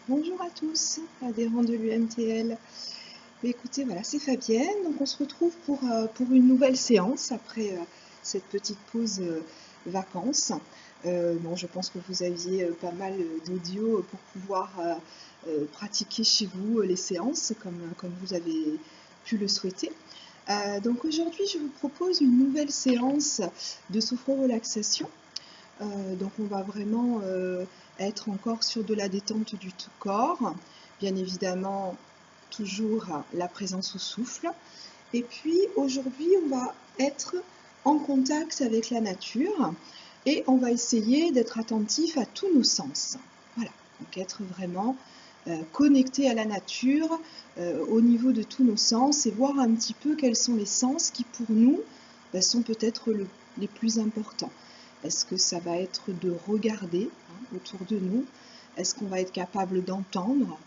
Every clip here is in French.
Bonjour à tous, adhérents de l'UMTL. Écoutez, voilà, c'est Fabienne. Donc on se retrouve pour une nouvelle séance après cette petite pause vacances. Bon, je pense que vous aviez pas mal d'audio pour pouvoir pratiquer chez vous les séances comme vous avez pu le souhaiter. Donc aujourd'hui, je vous propose une nouvelle séance de sophro-relaxation. Donc on va vraiment être encore sur de la détente du tout corps, bien évidemment toujours la présence au souffle. Et puis aujourd'hui on va être en contact avec la nature et on va essayer d'être attentif à tous nos sens. Voilà, donc être vraiment connecté à la nature au niveau de tous nos sens et voir un petit peu quels sont les sens qui pour nous sont peut-être les plus importants. Est-ce que ça va être de regarder autour de nous? Est-ce qu'on va être capable d'entendre?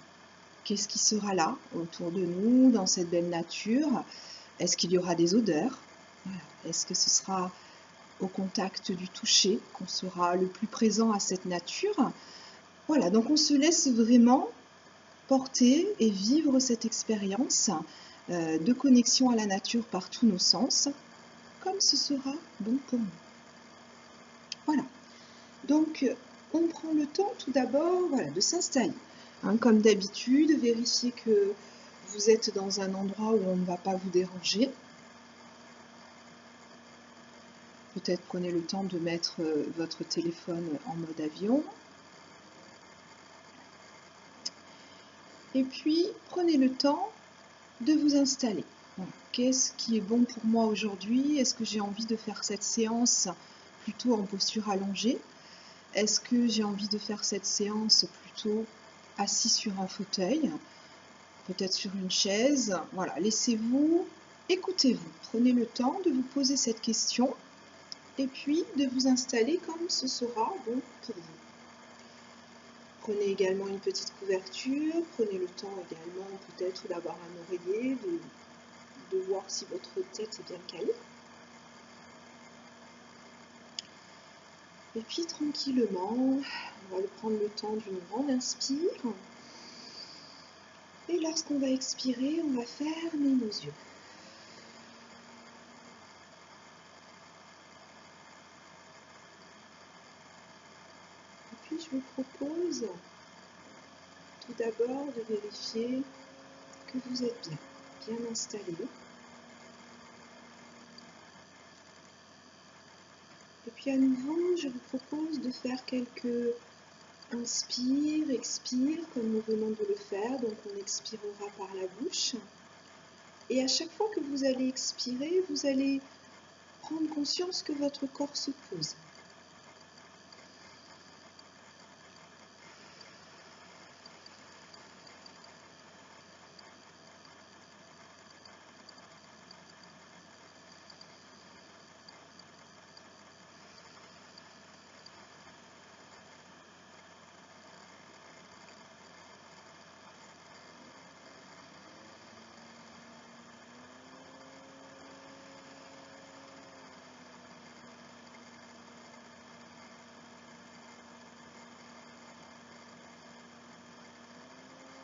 Qu'est-ce qui sera là autour de nous, dans cette belle nature? Est-ce qu'il y aura des odeurs? Voilà. Est-ce que ce sera au contact du toucher qu'on sera le plus présent à cette nature? Voilà, donc on se laisse vraiment porter et vivre cette expérience de connexion à la nature par tous nos sens, comme ce sera bon pour nous. Voilà. Donc, on prend le temps tout d'abord de s'installer. Comme d'habitude, vérifiez que vous êtes dans un endroit où on ne va pas vous déranger. Peut-être prenez le temps de mettre votre téléphone en mode avion. Et puis, prenez le temps de vous installer. Voilà. Qu'est-ce qui est bon pour moi aujourd'hui? Est-ce que j'ai envie de faire cette séance plutôt en posture allongée? Est-ce que j'ai envie de faire cette séance plutôt assis sur un fauteuil, peut-être sur une chaise? Voilà, laissez-vous, écoutez-vous, prenez le temps de vous poser cette question et puis de vous installer comme ce sera bon pour vous. Prenez également une petite couverture, prenez le temps également peut-être d'avoir un oreiller, de voir si votre tête est bien calée. Et puis tranquillement, on va prendre le temps d'une grande inspire. Et lorsqu'on va expirer, on va fermer nos yeux. Et puis je vous propose tout d'abord de vérifier que vous êtes bien installé. Et puis à nouveau, je vous propose de faire quelques inspires, expires, comme nous venons de le faire. Donc on expirera par la bouche. Et à chaque fois que vous allez expirer, vous allez prendre conscience que votre corps se pose.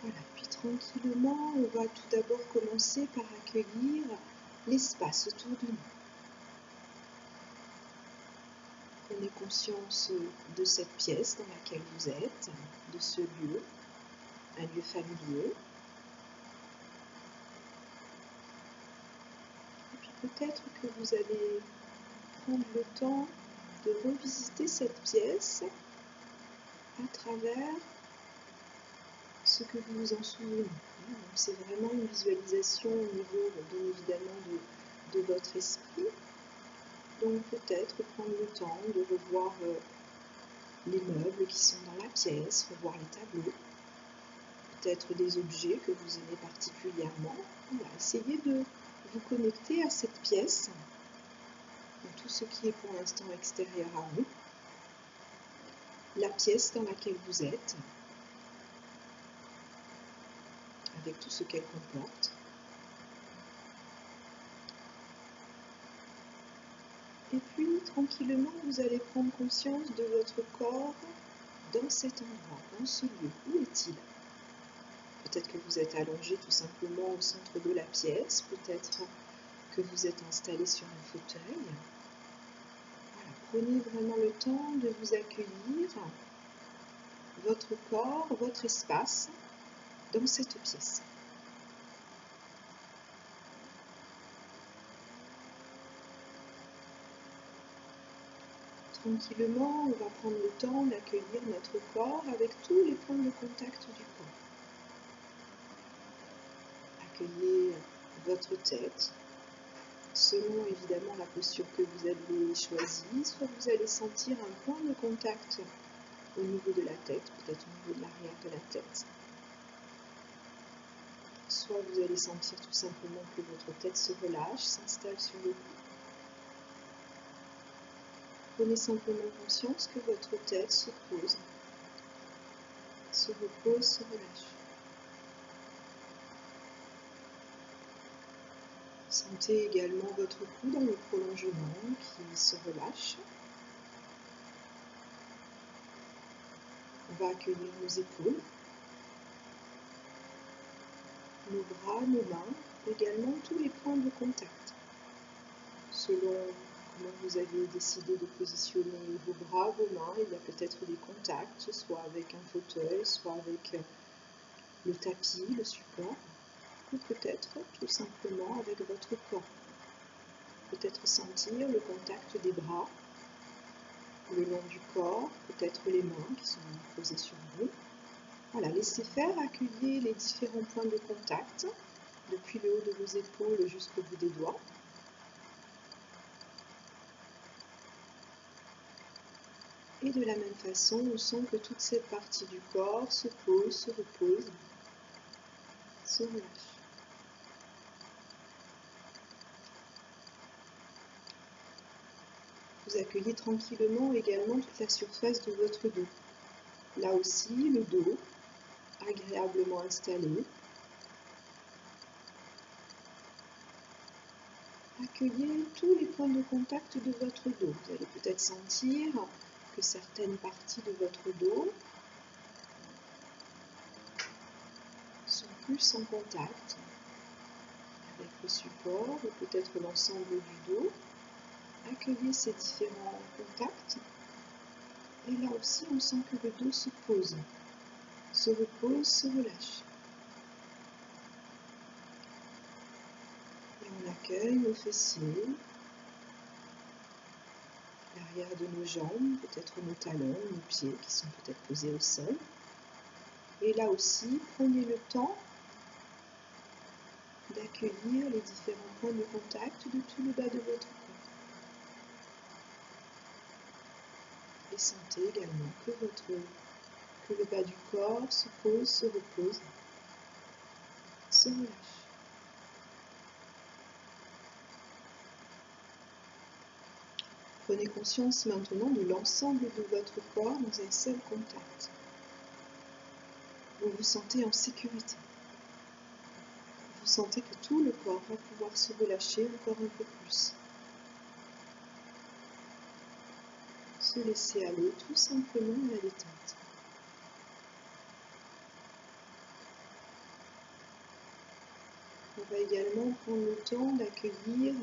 Voilà, puis tranquillement, on va tout d'abord commencer par accueillir l'espace autour de nous. Prenez conscience de cette pièce dans laquelle vous êtes, de ce lieu, un lieu familier. Et puis peut-être que vous allez prendre le temps de revisiter cette pièce à travers ce que vous vous en souvenez. C'est vraiment une visualisation au niveau, bien évidemment, de votre esprit. Donc peut-être prendre le temps de revoir les meubles qui sont dans la pièce, revoir les tableaux, peut-être des objets que vous aimez particulièrement. Voilà, essayez de vous connecter à cette pièce, dans tout ce qui est pour l'instant extérieur à vous, la pièce dans laquelle vous êtes, avec tout ce qu'elle comporte. Et puis, tranquillement, vous allez prendre conscience de votre corps dans cet endroit, dans ce lieu. Où est-il? Peut-être que vous êtes allongé tout simplement au centre de la pièce, peut-être que vous êtes installé sur un fauteuil. Voilà, prenez vraiment le temps de vous accueillir, votre corps, votre espace dans cette pièce. Tranquillement, on va prendre le temps d'accueillir notre corps avec tous les points de contact du corps. Accueillez votre tête, selon évidemment la posture que vous avez choisie, soit vous allez sentir un point de contact au niveau de la tête, peut-être au niveau de l'arrière de la tête. Soit vous allez sentir tout simplement que votre tête se relâche, s'installe sur le cou. Prenez simplement conscience que votre tête se pose, se repose, se relâche. Sentez également votre cou dans le prolongement qui se relâche. On va accueillir nos épaules, nos bras, nos mains, également tous les points de contact. Selon comment vous avez décidé de positionner vos bras, vos mains, il y a peut-être des contacts, soit avec un fauteuil, soit avec le tapis, le support, ou peut-être tout simplement avec votre corps. Peut-être sentir le contact des bras le long du corps, peut-être les mains qui sont posées sur vous. Voilà, laissez faire, accueillez les différents points de contact, depuis le haut de vos épaules jusqu'au bout des doigts. Et de la même façon, on sent que toute cette partie du corps se pose, se repose, se relâche. Vous accueillez tranquillement également toute la surface de votre dos. Là aussi, le dos agréablement installé. Accueillez tous les points de contact de votre dos. Vous allez peut-être sentir que certaines parties de votre dos sont plus en contact avec le support ou peut-être l'ensemble du dos. Accueillez ces différents contacts et là aussi on sent que le dos se pose, se repose, se relâche. Et on accueille nos fessiers, l'arrière de nos jambes, peut-être nos talons, nos pieds qui sont peut-être posés au sol. Et là aussi, prenez le temps d'accueillir les différents points de contact de tout le bas de votre corps. Et sentez également que le bas du corps se pose, se repose, se relâche. Prenez conscience maintenant de l'ensemble de votre corps dans un seul contact. Vous vous sentez en sécurité. Vous sentez que tout le corps va pouvoir se relâcher encore un peu plus. Se laisser aller tout simplement à la détente. On va également prendre le temps d'accueillir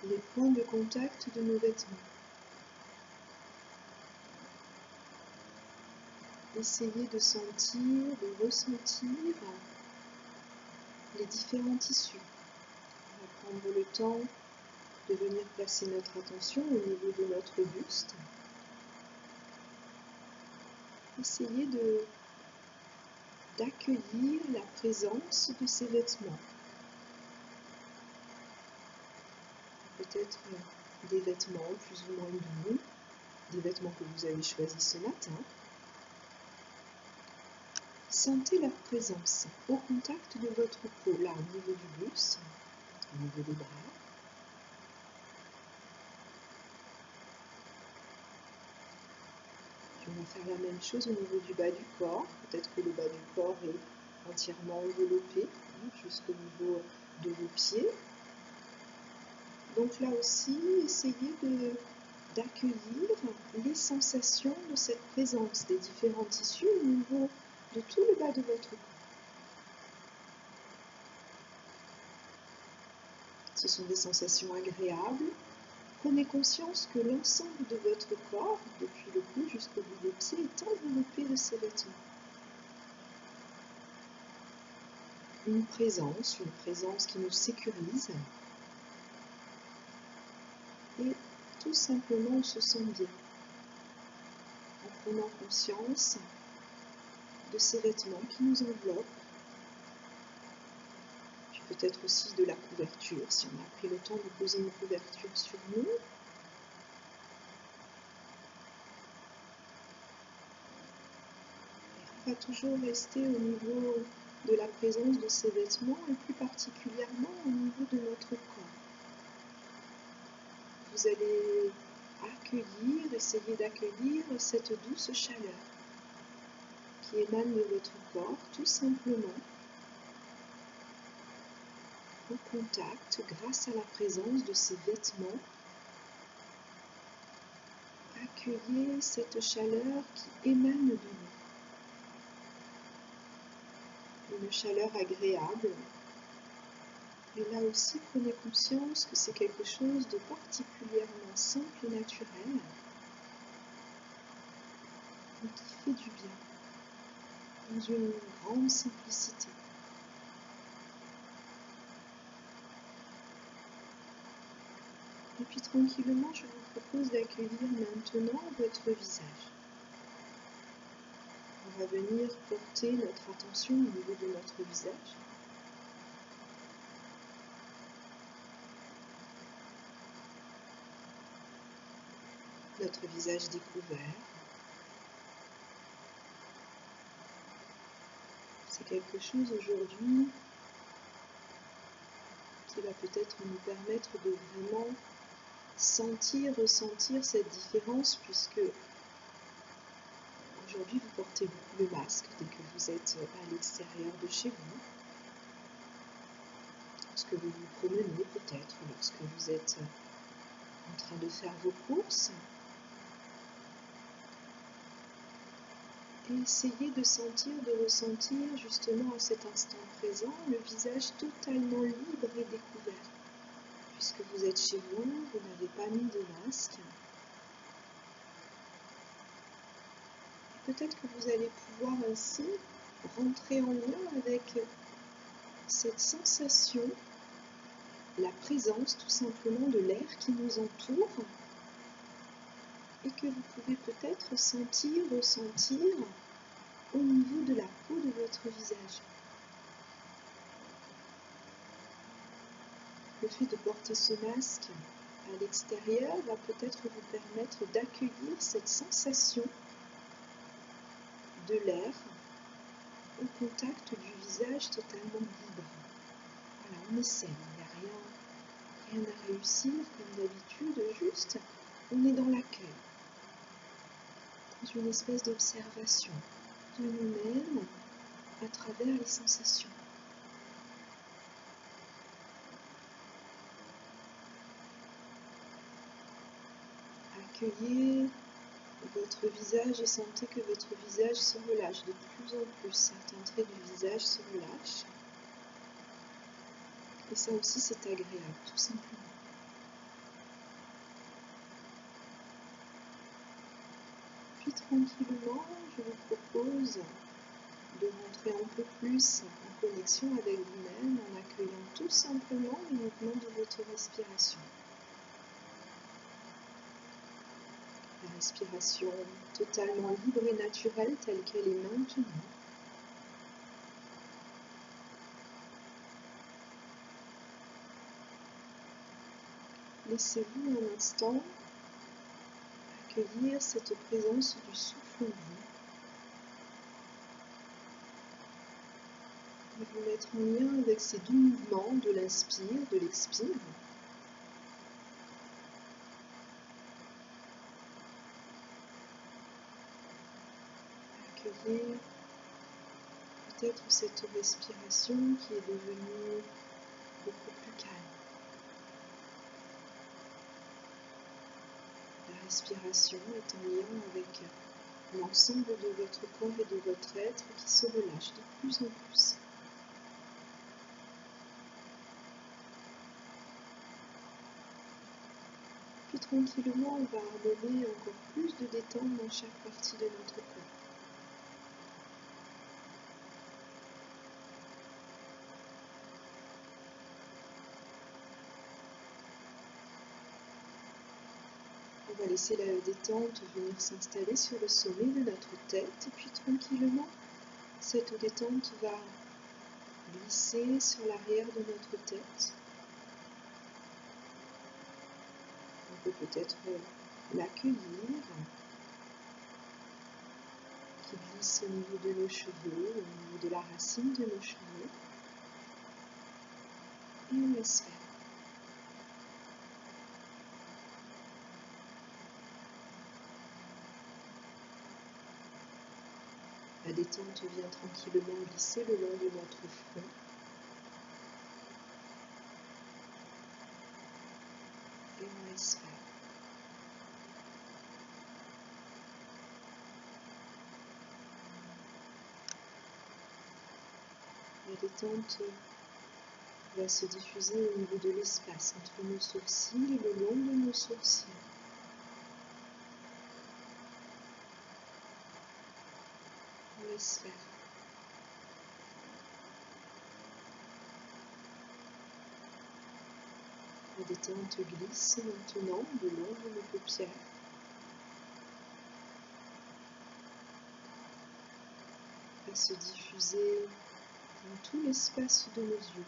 les points de contact de nos vêtements. Essayez de sentir, de ressentir les différents tissus. On va prendre le temps de venir placer notre attention au niveau de notre buste. Essayez d'accueillir la présence de ces vêtements. Peut-être des vêtements plus ou moins doux, des vêtements que vous avez choisis ce matin. Sentez leur présence au contact de votre peau, là au niveau du buste, au niveau des bras. Puis on va faire la même chose au niveau du bas du corps. Peut-être que le bas du corps est entièrement enveloppé jusqu'au niveau de vos pieds. Donc là aussi, essayez d'accueillir les sensations de cette présence des différents tissus au niveau de tout le bas de votre corps. Ce sont des sensations agréables. Prenez conscience que l'ensemble de votre corps, depuis le cou jusqu'au bout des pieds, est enveloppé de ces vêtements. Une présence qui nous sécurise. Et tout simplement, on se sent bien. En prenant conscience de ces vêtements qui nous enveloppent. Puis peut-être aussi de la couverture, si on a pris le temps de poser une couverture sur nous. On va toujours rester au niveau de la présence de ces vêtements et plus particulièrement au niveau de notre corps. Vous allez essayer d'accueillir cette douce chaleur qui émane de votre corps, tout simplement, au contact, grâce à la présence de ces vêtements. Accueillez cette chaleur qui émane de nous. Une chaleur agréable. Et là aussi, prenez conscience que c'est quelque chose de particulièrement simple et naturel, mais qui fait du bien, dans une grande simplicité. Et puis tranquillement, je vous propose d'accueillir maintenant votre visage. On va venir porter notre attention au niveau de notre visage. Notre visage découvert. C'est quelque chose aujourd'hui qui va peut-être nous permettre de vraiment ressentir cette différence, puisque aujourd'hui vous portez beaucoup le masque dès que vous êtes à l'extérieur de chez vous, lorsque vous vous promenez peut-être, lorsque vous êtes en train de faire vos courses. Et essayez de ressentir justement à cet instant présent le visage totalement libre et découvert. Puisque vous êtes chez vous, vous n'avez pas mis de masque. Peut-être que vous allez pouvoir ainsi rentrer en lien avec cette sensation, la présence tout simplement de l'air qui nous entoure et que vous pouvez peut-être ressentir au niveau de la peau de votre visage. Le fait de porter ce masque à l'extérieur va peut-être vous permettre d'accueillir cette sensation de l'air au contact du visage totalement libre. Voilà, on essaie, il n'y a rien à réussir comme d'habitude, juste on est dans l'accueil, dans une espèce d'observation de nous-mêmes à travers les sensations. Accueillez votre visage et sentez que votre visage se relâche de plus en plus. Certains traits du visage se relâchent. Et ça aussi, c'est agréable, tout simplement. Puis tranquillement, je vous propose de rentrer un peu plus en connexion avec vous-même en accueillant tout simplement les mouvements de votre respiration. La respiration totalement libre et naturelle telle qu'elle est maintenant. Laissez-vous un instant accueillir cette présence du souffle en vous. Et vous mettre en lien avec ces doux mouvements de l'inspire, de l'expire. Accueillez peut-être cette respiration qui est devenue beaucoup plus calme. La respiration est en lien avec l'ensemble de votre corps et de votre être qui se relâche de plus en plus. Puis tranquillement, on va amener encore plus de détente dans chaque partie de notre corps. On va laisser la détente venir s'installer sur le sommet de notre tête et puis tranquillement, cette détente va glisser sur l'arrière de notre tête. On peut peut-être l'accueillir, qui glisse au niveau de nos cheveux, au niveau de la racine de nos cheveux. Et on laisse faire. La détente vient tranquillement glisser le long de notre front. Et on laisse faire. La détente va se diffuser au niveau de l'espace entre nos sourcils et le long de nos sourcils. On laisse faire. La détente glisse maintenant le long de nos paupières. Va se diffuser dans tout l'espace de nos yeux.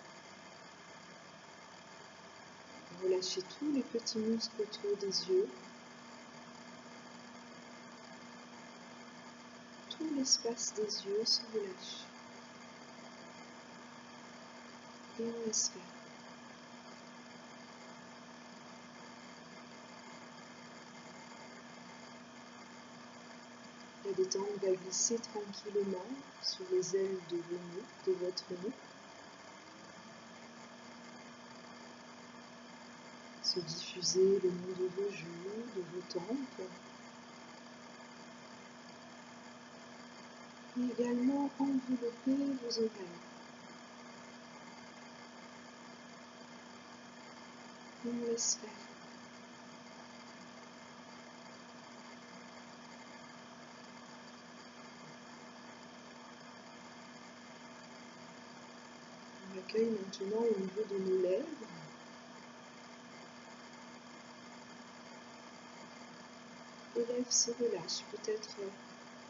Relâchez tous les petits muscles autour des yeux. Tout l'espace des yeux se relâche. Et on laisse faire. La détente va glisser tranquillement sur les ailes de votre nez. Se diffuser le long de vos joues, de vos tempes. Et également envelopper vos oreilles. Et on laisse faire. On accueille maintenant au niveau de nos lèvres. Les lèvres se relâchent, peut-être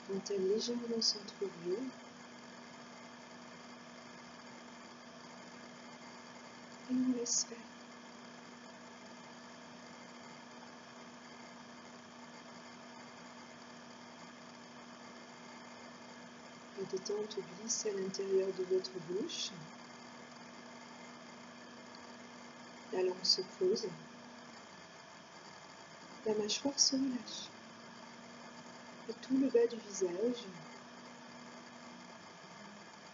vont-elles légèrement s'entrouvrir. Et on laisse faire. La détente glisse à l'intérieur de votre bouche. La langue se pose. La mâchoire se relâche. Et tout le bas du visage.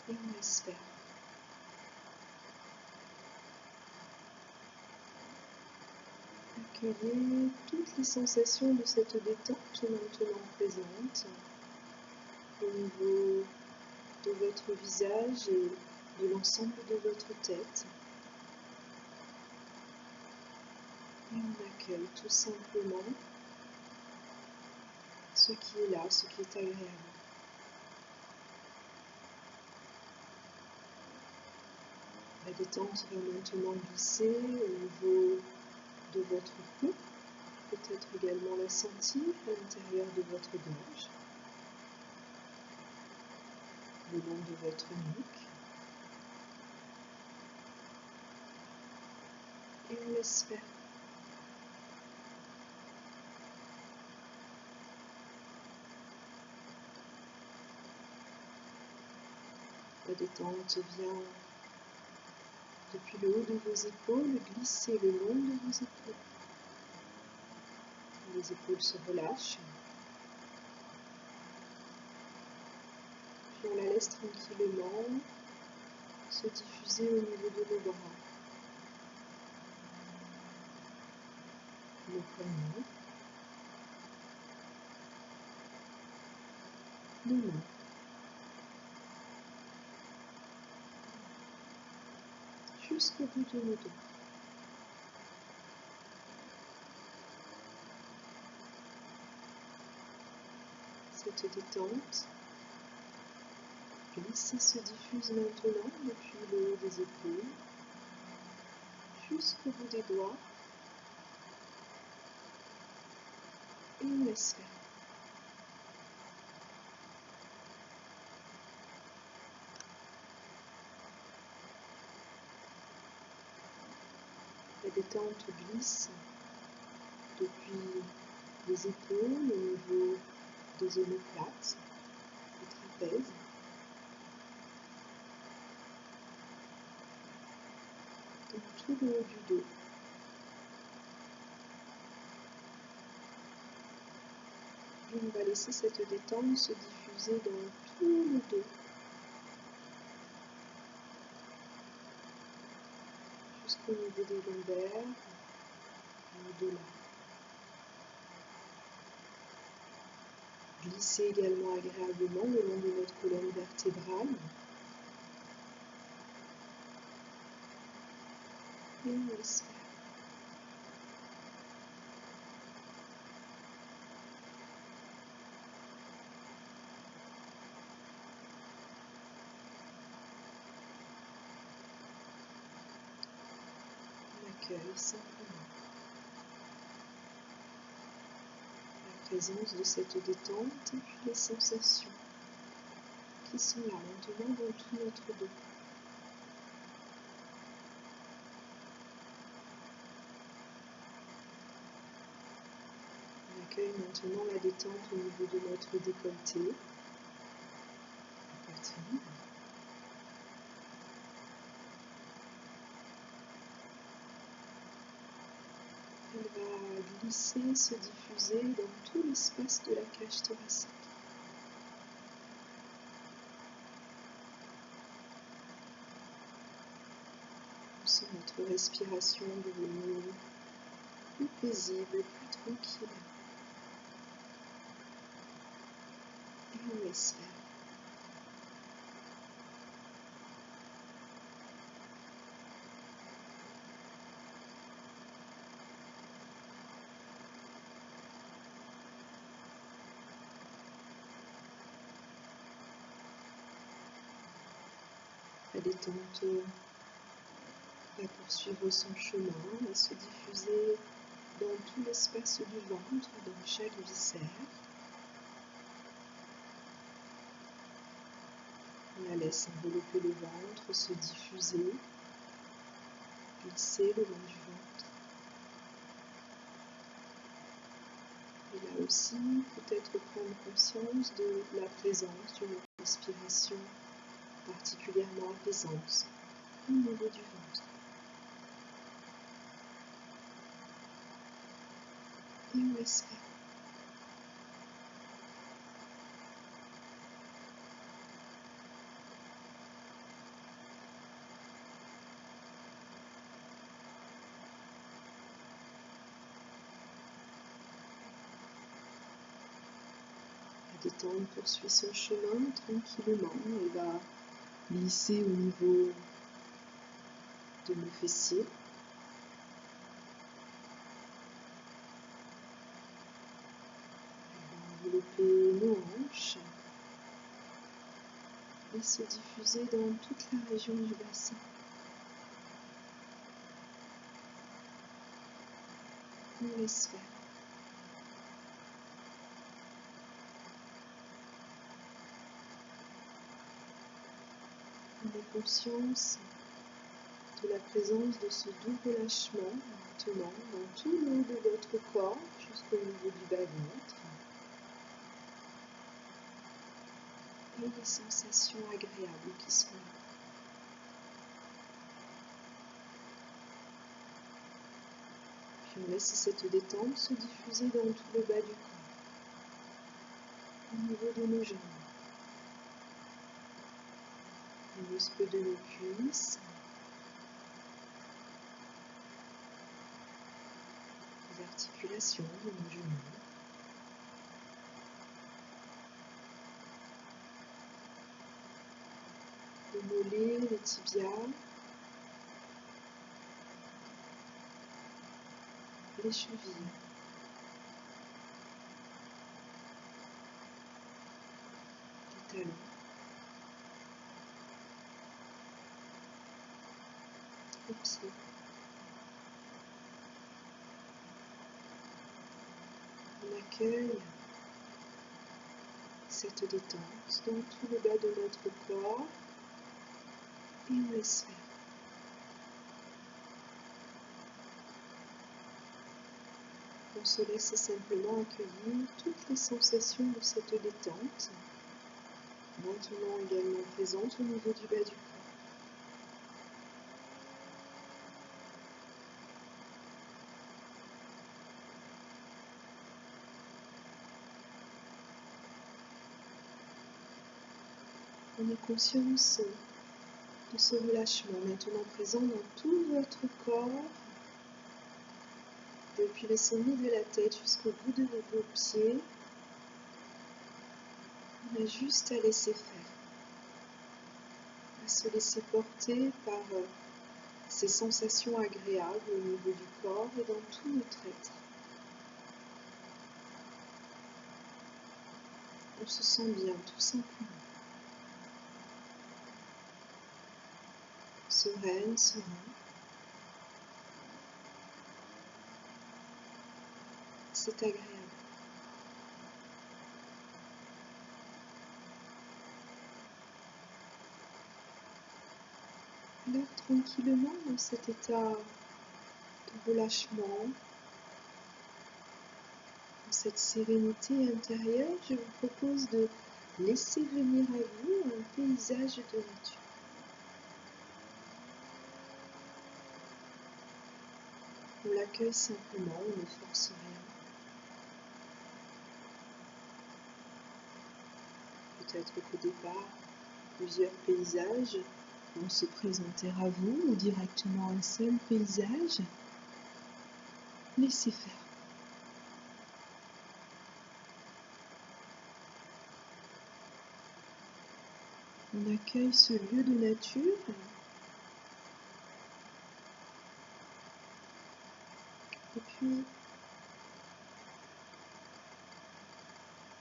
Et on laisse faire. Accueillez toutes les sensations de cette détente maintenant présentes au niveau de votre visage et de l'ensemble de votre tête. Et on accueille tout simplement ce qui est là, ce qui est agréable. La détente va maintenant glisser au niveau de votre peau, peut-être également la sentir à l'intérieur de votre gorge, le long de votre nuque. Et on laisse faire. La détente vient depuis le haut de vos épaules, glisser le long de vos épaules. Les épaules se relâchent. Puis on la laisse tranquillement se diffuser au niveau de nos bras, nos poignets, nos mains. Jusqu'au bout de nos doigts. Cette détente glisse et se diffuse maintenant depuis le haut des épaules jusqu'au bout des doigts et on laisse faire. La détente glisse depuis les épaules au niveau des omoplates, des trapèzes, dans tout le haut du dos. Et on va laisser cette détente se diffuser dans tout le dos. Jusqu'au niveau des lombaires et au-delà. Glissez également agréablement le long de notre colonne vertébrale. Et on laisse faire. On accueille simplement la présence de cette détente et puis les sensations qui sont là maintenant dans tout notre dos. On accueille maintenant la détente au niveau de notre décolleté, la poitrine. Elle va glisser, se diffuser dans tout l'espace de la cage thoracique. On sent notre respiration devenir plus paisible, plus tranquille. Et on laisse faire. La détente va poursuivre son chemin et se diffuser dans tout l'espace du ventre, dans chaque viscère. On la laisse envelopper le ventre, se diffuser, glisser le long du ventre. Et là aussi, peut-être prendre conscience de la présence d'une respiration particulièrement apaisante au niveau du ventre. Et on laisse faire. La détente poursuit son chemin tranquillement et va glisser au niveau de nos fessiers. Elle va envelopper nos hanches et se diffuser dans toute la région du bassin. On laisse faire. On a conscience de la présence de ce doux relâchement maintenant dans tout le haut de votre corps jusqu'au niveau du bas-ventre et les sensations agréables qui sont là. Puis on laisse cette détente se diffuser dans tout le bas du corps, au niveau de nos jambes, les muscles de nos cuisses, les articulations de nos genoux. le mollet, les tibias, les chevilles. Les talons. Les pieds. On accueille cette détente dans tout le bas de notre corps et on laisse faire. On se laisse simplement accueillir toutes les sensations de cette détente, maintenant également présentes au niveau du bas du corps. Prenez conscience de ce relâchement maintenant présent dans tout votre corps, depuis le sommet de la tête jusqu'au bout de vos pieds. On a juste à laisser faire, à se laisser porter par ces sensations agréables au niveau du corps et dans tout notre être. On se sent bien, tout simplement. Sereine, serein. C'est agréable. Alors, tranquillement, dans cet état de relâchement, dans cette sérénité intérieure, je vous propose de laisser venir à vous un paysage de nature. On l'accueille simplement, on ne force rien. Peut-être qu'au départ, plusieurs paysages vont se présenter à vous ou directement un seul paysage. Laissez faire. On accueille ce lieu de nature. Et puis,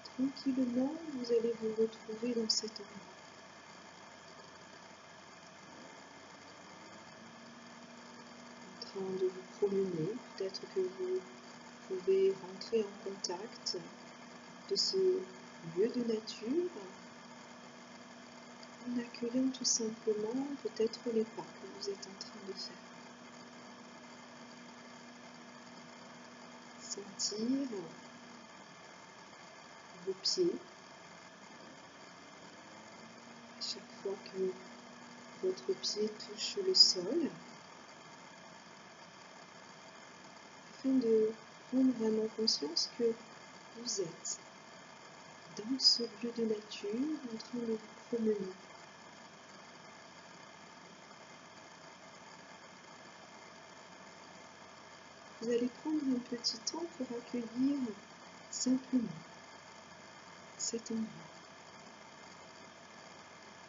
tranquillement, vous allez vous retrouver dans cet endroit. En train de vous promener, peut-être que vous pouvez rentrer en contact de ce lieu de nature en accueillant tout simplement peut-être les pas que vous êtes en train de faire. Sentir vos pieds à chaque fois que votre pied touche le sol, afin de prendre vraiment conscience que vous êtes dans ce lieu de nature en train de vous promener. Vous allez prendre un petit temps pour accueillir simplement cet endroit.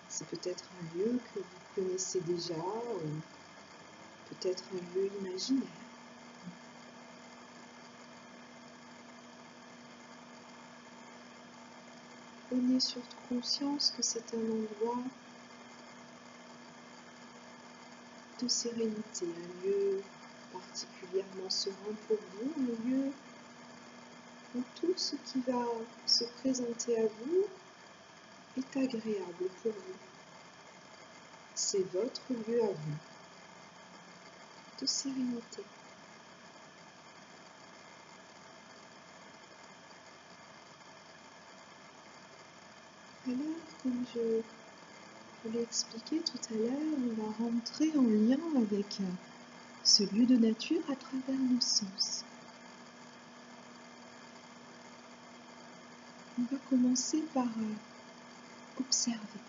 C'est peut-être un lieu que vous connaissez déjà ou peut-être un lieu imaginaire. Prenez surtout conscience que c'est un endroit de sérénité, un lieu particulièrement serein pour vous, un lieu où tout ce qui va se présenter à vous est agréable pour vous. C'est votre lieu à vous de sérénité. Alors, comme je vous l'ai expliqué tout à l'heure, on va rentrer en lien avec ce lieu de nature à travers nos sens. On va commencer par observer.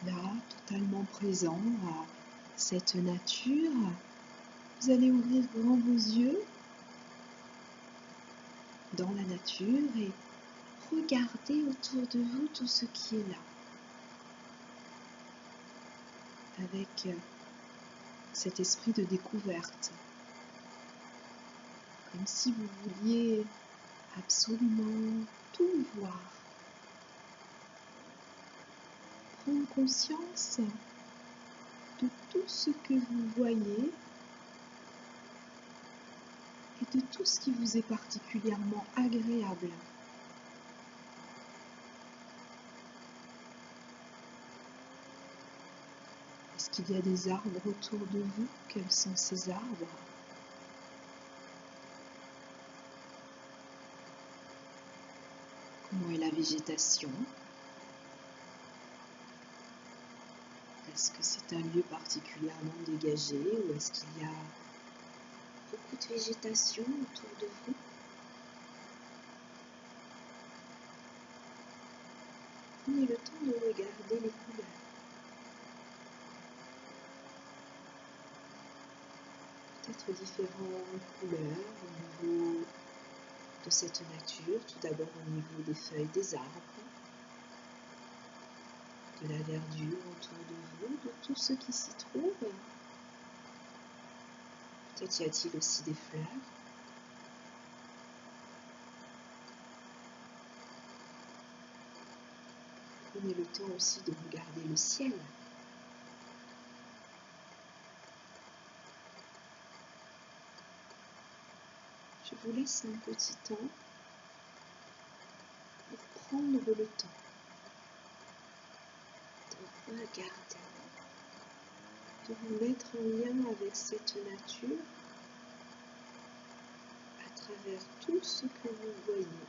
Là, totalement présent à cette nature, vous allez ouvrir grand vos yeux dans la nature et regardez autour de vous tout ce qui est là, avec cet esprit de découverte, comme si vous vouliez absolument tout voir, prendre conscience de tout ce que vous voyez et de tout ce qui vous est particulièrement agréable. Est-ce qu'il y a des arbres autour de vous? Quels sont ces arbres? Comment est la végétation? Est-ce que c'est un lieu particulièrement dégagé ou est-ce qu'il y a beaucoup de végétation autour de vous? Prenez le temps de regarder les couleurs. Peut-être différentes couleurs au niveau de cette nature, tout d'abord au niveau des feuilles des arbres, de la verdure autour de vous, de tout ce qui s'y trouve. Peut-être y a-t-il aussi des fleurs. Prenez le temps aussi de regarder le ciel. Je vous laisse un petit temps pour prendre le temps de regarder, de vous mettre en lien avec cette nature à travers tout ce que vous voyez,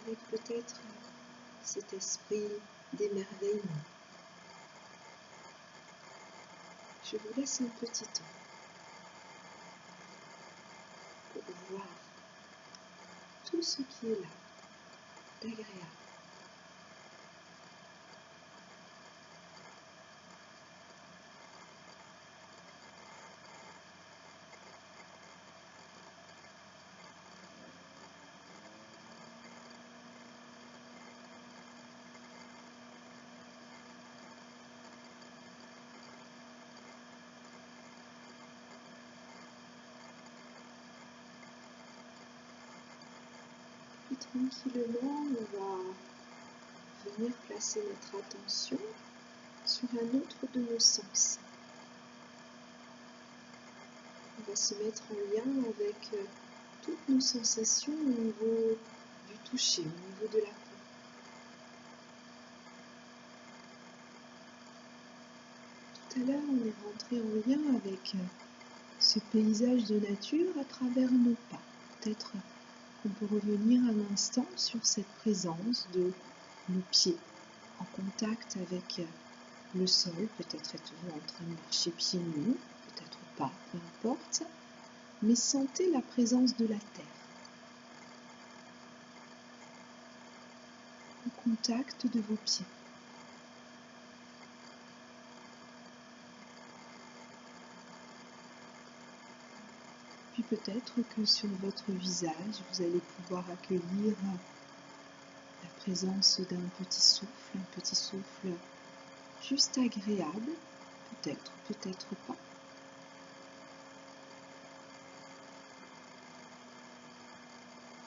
avec peut-être cet esprit d'émerveillement. Je vous laisse un petit temps pour voir tout ce qui est là, d'agréable. Et tranquillement, on va venir placer notre attention sur un autre de nos sens. On va se mettre en lien avec toutes nos sensations au niveau du toucher, au niveau de la peau. Tout à l'heure, on est rentré en lien avec ce paysage de nature à travers nos pas. Peut-être qu'on peut revenir un instant sur cette présence de nos pieds en contact avec le sol. Peut-être êtes-vous en train de marcher pieds nus, peut-être pas, peu importe. Mais sentez la présence de la terre. Au contact de vos pieds. Puis peut-être que sur votre visage, vous allez pouvoir accueillir la présence d'un petit souffle juste agréable, peut-être, peut-être pas.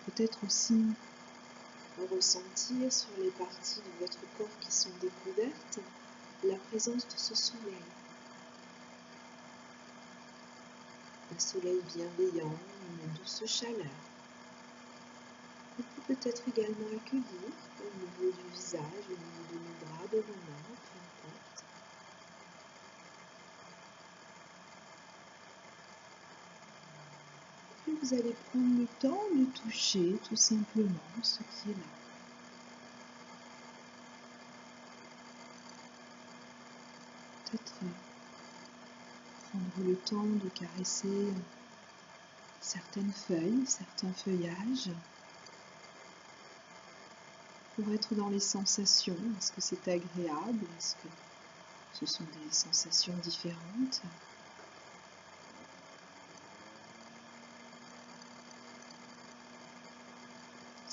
Peut-être aussi ressentir sur les parties de votre corps qui sont découvertes la présence de ce soleil. Un soleil bienveillant, une douce chaleur. On peut peut-être également accueillir au niveau du visage, au niveau de nos bras, de nos mains, peu importe. Puis vous allez prendre le temps de toucher tout simplement ce qui est là. Peut-être prendre le temps de caresser certaines feuilles, certains feuillages, pour être dans les sensations. Est-ce que c'est agréable? Est-ce que ce sont des sensations différentes?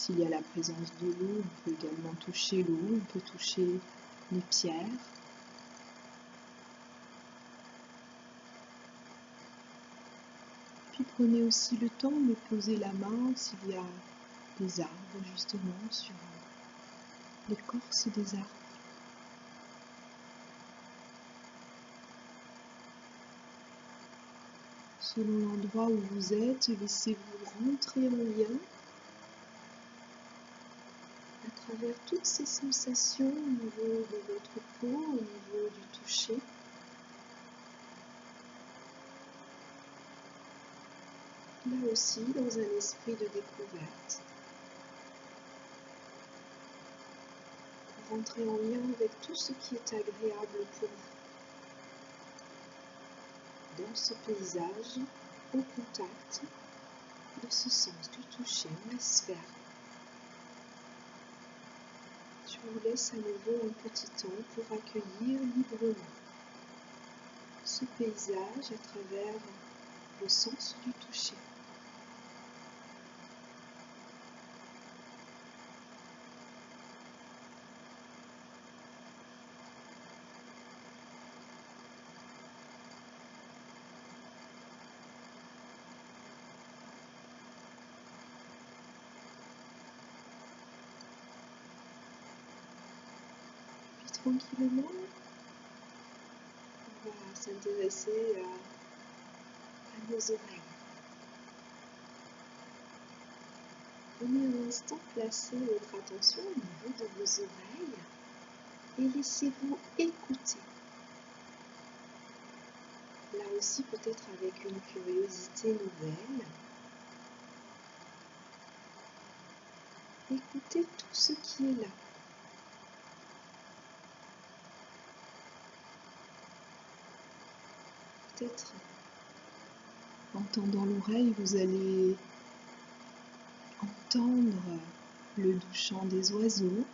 S'il y a la présence de l'eau, on peut également toucher l'eau, on peut toucher les pierres. Puis prenez aussi le temps de poser la main s'il y a des arbres justement sur l'écorce des arbres. Selon l'endroit où vous êtes, laissez-vous rentrer en lien à travers toutes ces sensations au niveau de votre peau, au niveau du toucher. Là aussi, dans un esprit de découverte, pour rentrer en lien avec tout ce qui est agréable pour vous. Dans ce paysage, au contact de ce sens du toucher, on laisse faire. Je vous laisse à nouveau un petit temps pour accueillir librement ce paysage à travers le sens du toucher. Tranquillement, on va s'intéresser à nos oreilles. Prenez un instant, placez votre attention au niveau de vos oreilles et laissez-vous écouter. Là aussi, peut-être avec une curiosité nouvelle. Écoutez tout ce qui est là. Peut-être en tendant l'oreille, vous allez entendre le doux chant des oiseaux,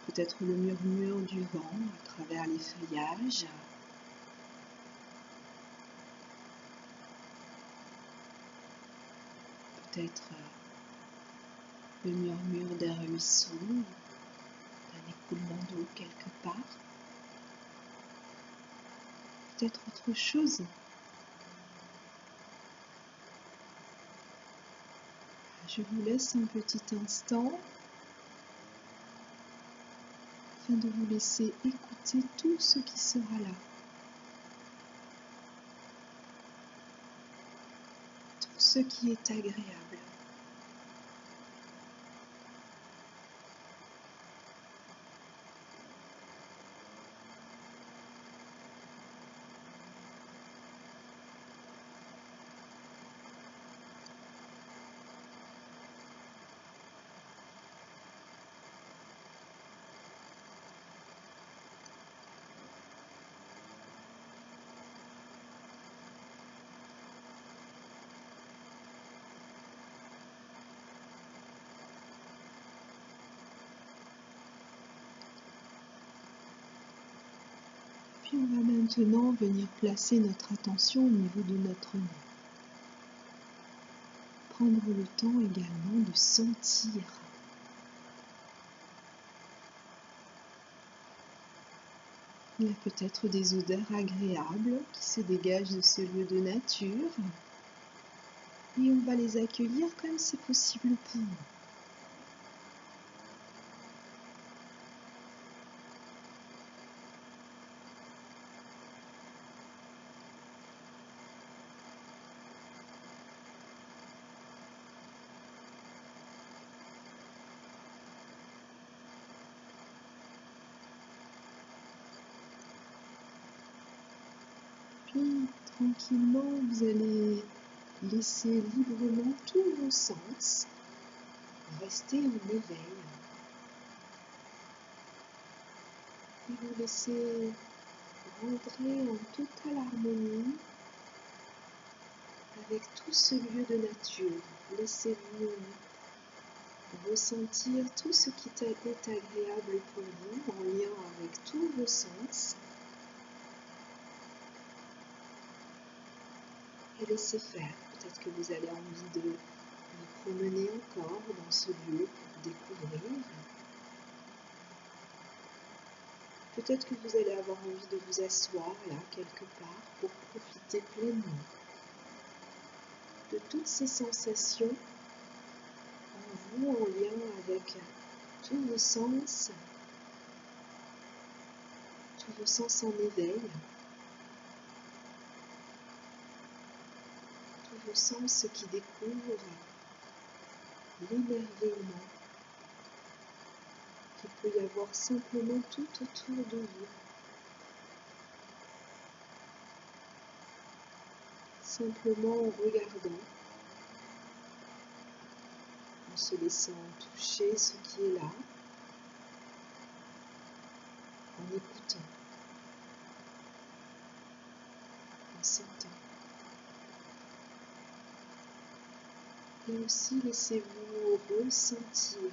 peut-être le murmure du vent à travers les feuillages, peut-être le murmure d'un ruisseau, d'un écoulement d'eau quelque part, peut-être autre chose. Je vous laisse un petit instant afin de vous laisser écouter tout ce qui sera là. Tout ce qui est agréable. Puis on va maintenant venir placer notre attention au niveau de notre nez. Prendre le temps également de sentir. Il y a peut-être des odeurs agréables qui se dégagent de ce lieu de nature. Et on va les accueillir comme c'est possible pour nous. Puis tranquillement, vous allez laisser librement tous vos sens rester en éveil. Et vous laissez rentrer en totale harmonie avec tout ce lieu de nature. Laissez-vous ressentir tout ce qui est agréable pour vous en lien avec tous vos sens. Et laissez faire. Peut-être que vous avez envie de vous promener encore dans ce lieu pour découvrir. Peut-être que vous allez avoir envie de vous asseoir là quelque part pour profiter pleinement de toutes ces sensations en vous, en lien avec tous vos sens en éveil, tous vos sens qui découvrent l'émerveillement qu'il peut y avoir simplement tout autour de vous. Simplement en regardant, en se laissant toucher ce qui est là, en écoutant, en sentant. Et aussi laissez-vous ressentir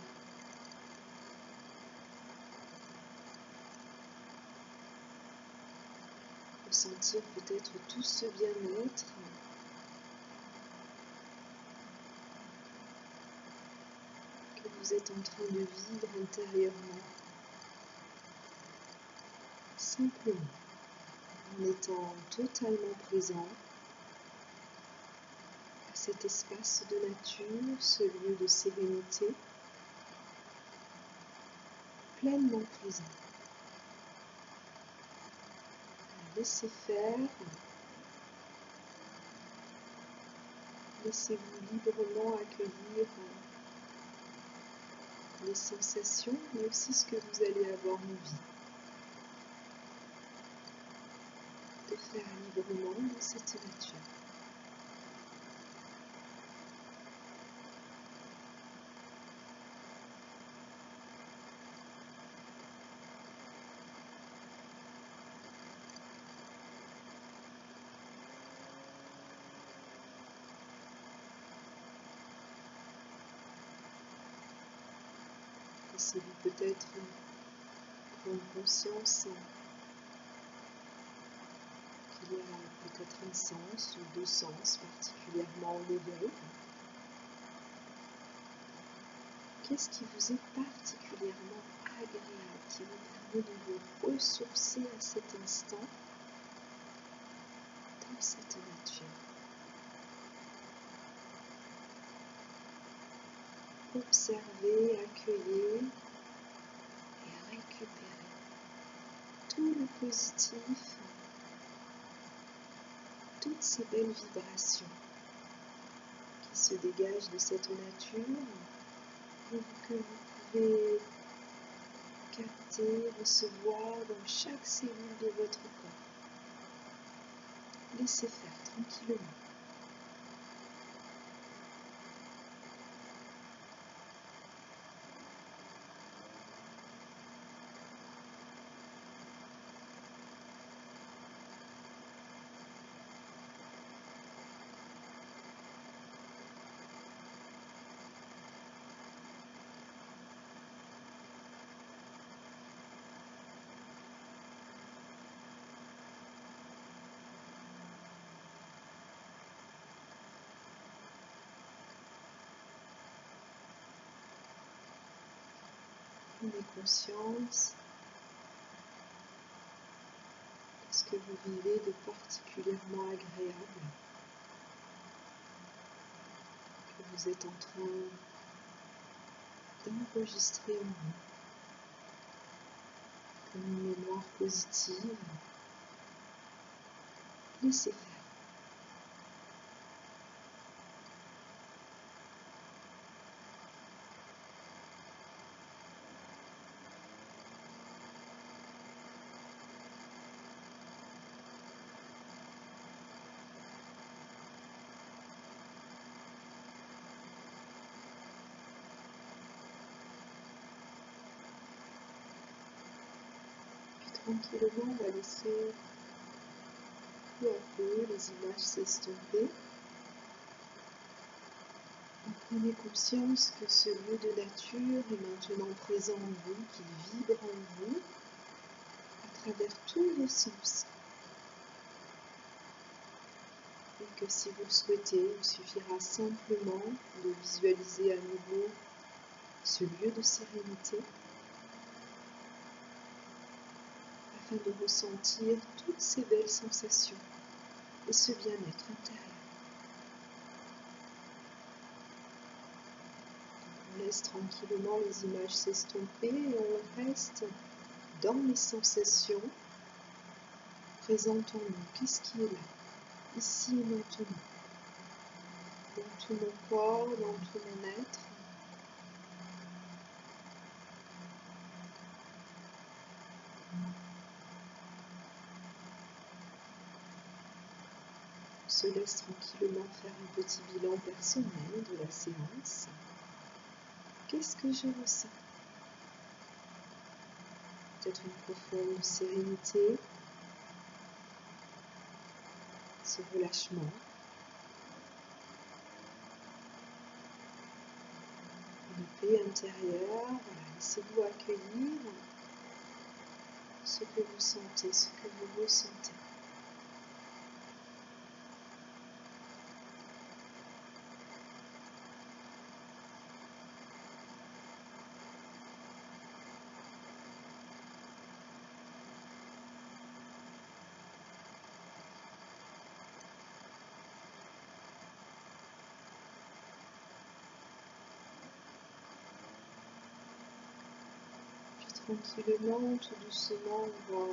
peut-être tout ce bien-être que vous êtes en train de vivre intérieurement, simplement en étant totalement présent à cet espace de nature, ce lieu de sérénité, pleinement présent. Laissez faire, laissez-vous librement accueillir les sensations, mais aussi ce que vous allez avoir envie de faire librement dans cette nature. Laissez-vous peut-être prendre conscience qu'il y a peut-être un sens ou deux sens particulièrement en éveil. Qu'est-ce qui vous est particulièrement agréable, qui vous permet de vous ressourcer à cet instant dans cette nature? Observez, accueillez et récupérez tout le positif, toutes ces belles vibrations qui se dégagent de cette nature et que vous pouvez capter, recevoir dans chaque cellule de votre corps. Laissez faire tranquillement. Prenez conscience de ce que vous vivez de particulièrement agréable, que vous êtes en train d'enregistrer en vous comme une mémoire positive. Laissez faire. Tranquillement, on va laisser peu à peu les images s'estomper. Prenez conscience que ce lieu de nature est maintenant présent en vous, qu'il vibre en vous, à travers tous vos sens. Et que si vous le souhaitez, il suffira simplement de visualiser à nouveau ce lieu de sérénité afin de ressentir toutes ces belles sensations et ce bien-être intérieur. On laisse tranquillement les images s'estomper et on reste dans les sensations présentes en nous. Qu'est-ce qui est là, ici et maintenant, dans tout mon corps, dans tout mon être. On se laisse tranquillement faire un petit bilan personnel de la séance. Qu'est-ce que je ressens? Peut-être une profonde sérénité, ce relâchement, une paix intérieure. Voilà, laissez-vous accueillir ce que vous sentez, ce que vous ressentez. Tranquillement, tout doucement, on va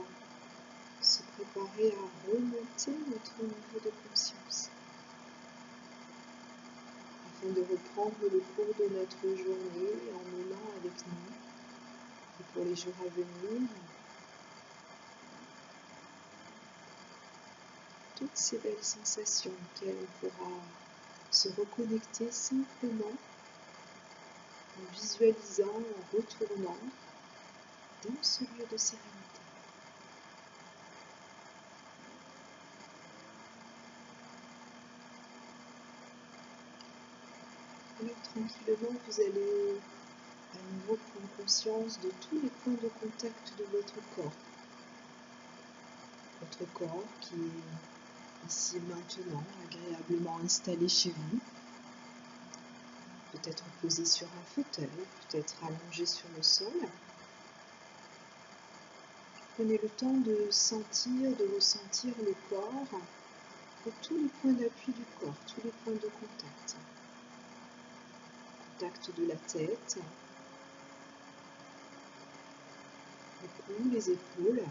se préparer à remonter notre niveau de conscience afin de reprendre le cours de notre journée en menant avec nous et pour les jours à venir toutes ces belles sensations auxquelles on pourra se reconnecter simplement en visualisant, en retournant dans ce lieu de sérénité. Alors tranquillement, vous allez à nouveau prendre conscience de tous les points de contact de votre corps. Votre corps qui est ici et maintenant agréablement installé chez vous. Peut-être posé sur un fauteuil, peut-être allongé sur le sol. Prenez le temps de sentir, de ressentir le corps pour tous les points d'appui du corps, tous les points de contact. Contact de la tête, le cou, les épaules,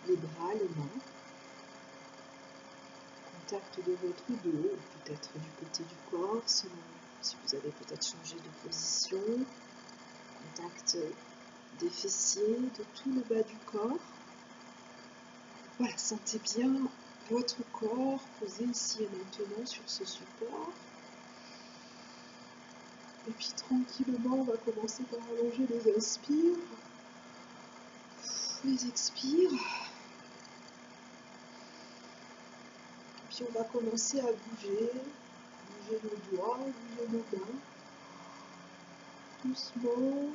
les bras, les mains. Contact de votre dos, peut-être du côté du corps, selon si vous avez peut-être changé de position. Contact des fessiers, de tout le bas du corps. Voilà, sentez bien votre corps posé ici et maintenant sur ce support. Et puis tranquillement, on va commencer par allonger les inspires, les expires. Et puis on va commencer à bouger nos doigts, bouger nos mains. Doucement,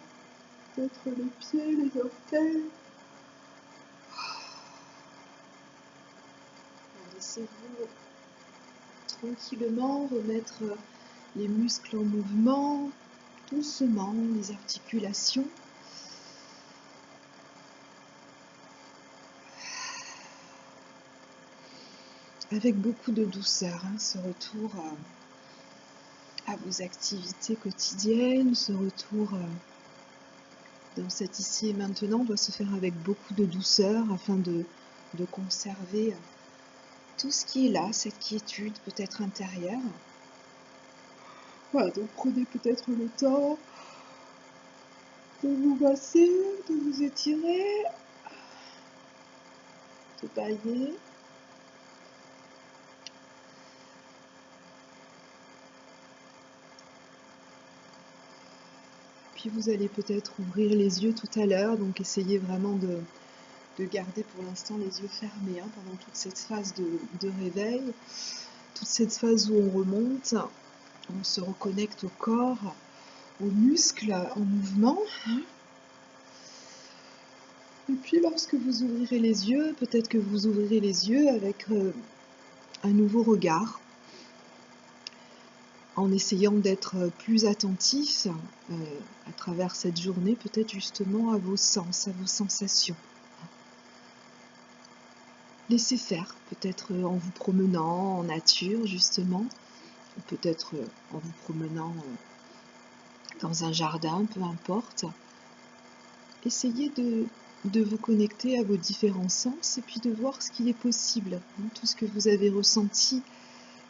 peut-être les pieds, les orteils. Laissez-vous tranquillement remettre les muscles en mouvement, doucement, les articulations. Avec beaucoup de douceur, ce retour à vos activités quotidiennes, ce retour dans cet ici et maintenant doit se faire avec beaucoup de douceur afin de conserver tout ce qui est là, cette quiétude peut-être intérieure. Voilà, donc prenez peut-être le temps de vous masser, de vous étirer, de bailler. Puis vous allez peut-être ouvrir les yeux tout à l'heure, donc essayez vraiment de garder pour l'instant les yeux fermés pendant toute cette phase de réveil, toute cette phase où on remonte, on se reconnecte au corps, aux muscles en mouvement. Et puis lorsque vous ouvrirez les yeux, peut-être que vous ouvrirez les yeux avec un nouveau regard, en essayant d'être plus attentif à travers cette journée, peut-être justement à vos sens, à vos sensations. Laissez faire, peut-être en vous promenant en nature justement, ou peut-être en vous promenant dans un jardin, peu importe. Essayez de vous connecter à vos différents sens et puis de voir ce qu'il est possible. Tout ce que vous avez ressenti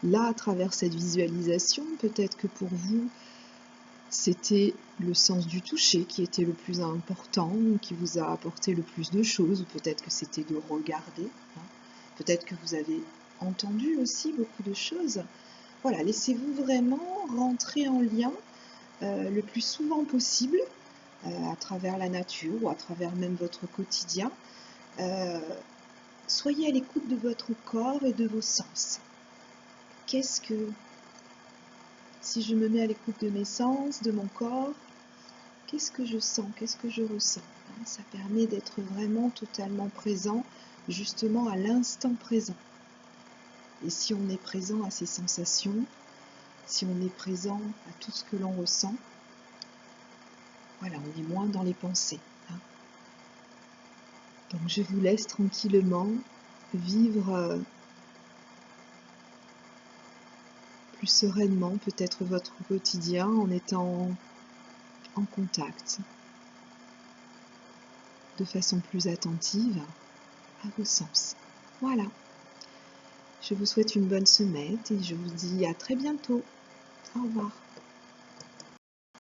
là à travers cette visualisation, peut-être que pour vous, c'était le sens du toucher qui était le plus important, qui vous a apporté le plus de choses, ou peut-être que c'était de regarder. Peut-être que vous avez entendu aussi beaucoup de choses. Voilà, laissez-vous vraiment rentrer en lien le plus souvent possible à travers la nature ou à travers même votre quotidien. Soyez à l'écoute de votre corps et de vos sens. Qu'est-ce que, si je me mets à l'écoute de mes sens, de mon corps, qu'est-ce que je sens, qu'est-ce que je ressens? Ça permet d'être vraiment totalement présent, justement à l'instant présent. Et si on est présent à ces sensations, si on est présent à tout ce que l'on ressent, voilà, on est moins dans les pensées. Donc je vous laisse tranquillement vivre plus sereinement peut-être votre quotidien en étant en contact de façon plus attentive à vos sens. Voilà. Je vous souhaite une bonne semaine et je vous dis à très bientôt. Au revoir.